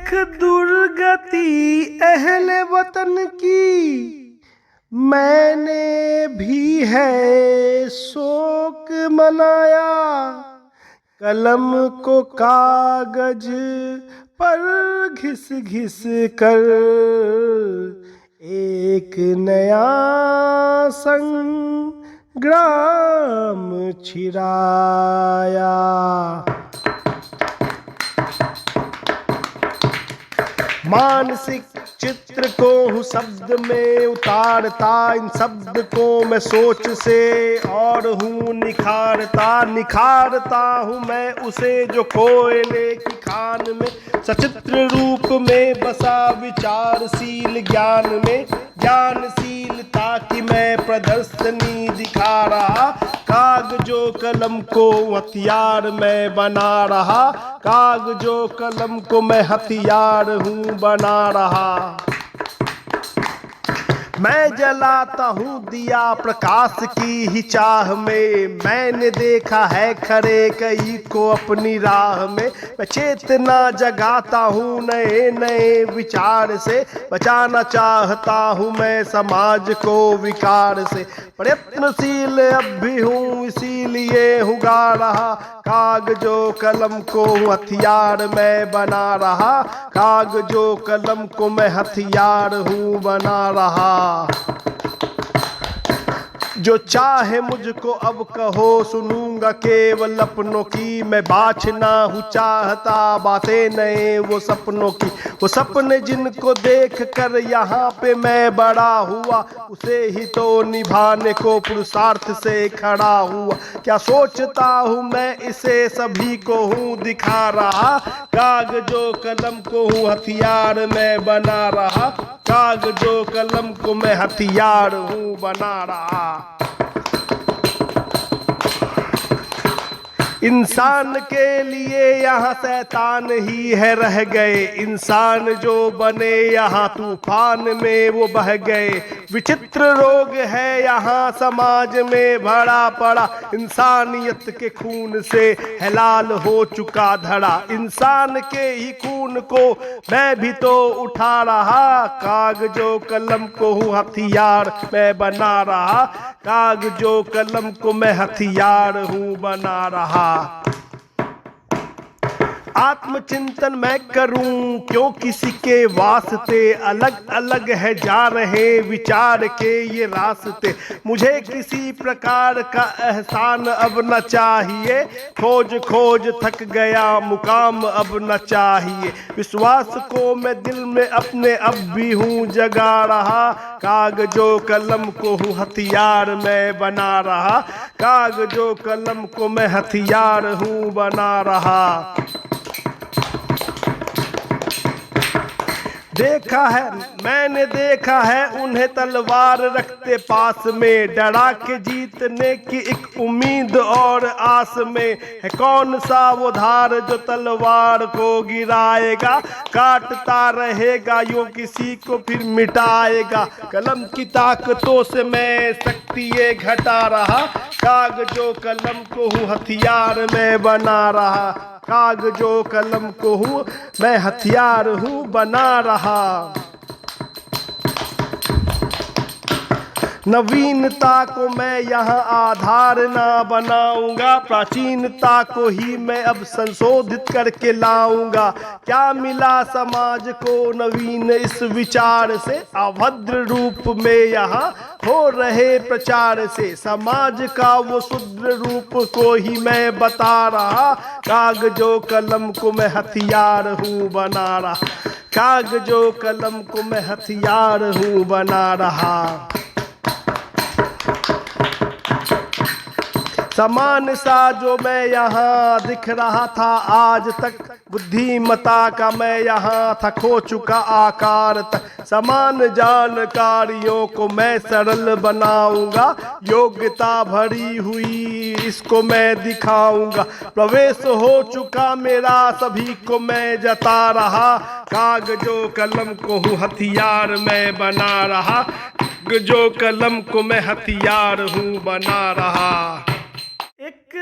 देख दुर्गति अहले वतन की, मैंने भी है शोक मनाया। कलम को कागज पर घिस घिस कर एक नया संग्राम छिड़ाया। मानसिक चित्र को हूँ शब्द में उतारता, इन शब्द को मैं सोच से और हूँ निखारता हूँ मैं उसे जो कोयले की खान में सचित्र रूप में बसा विचारशील ज्ञानशीलता की मैं प्रदर्शनी दिखा रहा। कागजों कलम को हथियार मैं बना रहा, कागजों कलम को मैं हथियार हूँ बना रहा। मैं जलाता हूँ दिया प्रकाश की ही चाह में, मैंने देखा है खरे कई को अपनी राह में। मैं चेतना जगाता हूँ नए नए विचार से, बचाना चाहता हूँ मैं समाज को विकार से। प्रयत्नशील अब भी हूँ इसीलिए हूँ गा रहा, कागजों कलम को हथियार मैं बना रहा, कागजों कलम को मैं हथियार हूँ बना रहा। जो चाहे मुझको अब कहो, सुनूंगा केवल अपनों की। मैं बाछना हूँ चाहता बातें नए वो सपनों की, वो सपने जिनको देख कर यहाँ पे मैं बड़ा हुआ, उसे ही तो निभाने को पुरुषार्थ से खड़ा हुआ। क्या सोचता हूँ मैं इसे सभी को हूँ दिखा रहा, कागजों कलम को हूँ हथियार मैं बना रहा, कागजों कलम को मैं हथियार हूँ बना रहा। इंसान के लिए यहाँ शैतान ही है रह गए, इंसान जो बने यहाँ तूफान में वो बह गए। विचित्र रोग है यहाँ समाज में भरा पड़ा, इंसानियत के खून से है लाल हो चुका धड़ा। इंसान के ही खून को मैं भी तो उठा रहा, कागजों कलम को हूँ हथियार मैं बना रहा, कागजों कलम को मैं हथियार हूँ बना रहा। आत्मचिंतन मैं करूं क्यों किसी के वास्ते, अलग अलग है जा रहे विचार के ये रास्ते। मुझे किसी प्रकार का एहसान अब न चाहिए, खोज खोज थक गया मुकाम अब न चाहिए। विश्वास को मैं दिल में अपने अब भी हूँ जगा रहा, कागजों कलम को हूँ हथियार मैं बना रहा, कागजों कलम को मैं हथियार हूँ बना रहा। मैंने देखा है उन्हें तलवार रखते पास में, डरा के जीतने की एक उम्मीद और आस में। है कौन सा वो धार जो तलवार को गिराएगा, काटता रहेगा यूं किसी को फिर मिटाएगा। कलम की ताकतों से मैं शक्ति ये घटा रहा, कागजों कलम को हूँ हथियार मैं बना रहा, कागजों कलम को हूँ मैं हथियार हूँ बना रहा। नवीनता को मैं यहाँ आधार ना बनाऊंगा, प्राचीनता को ही मैं अब संशोधित करके लाऊंगा। क्या मिला समाज को नवीन इस विचार से, अभद्र रूप में यहाँ हो रहे प्रचार से। समाज का वो शुद्र रूप को ही मैं बता रहा, कागजों कलम को मैं हथियार हूँ बना रहा, कागजों कलम को मैं हथियार हूँ बना रहा। समान सा जो मैं यहाँ दिख रहा था आज तक, बुद्धिमता का मैं यहाँ था खो चुका आकार तक। समान जानकारियों को मैं सरल बनाऊंगा, योग्यता भरी हुई इसको मैं दिखाऊंगा। प्रवेश हो चुका मेरा सभी को मैं जता रहा, कागजों कलम को हूँ हथियार मैं बना रहा, कागजों कलम को मैं हथियार हूँ बना रहा। एक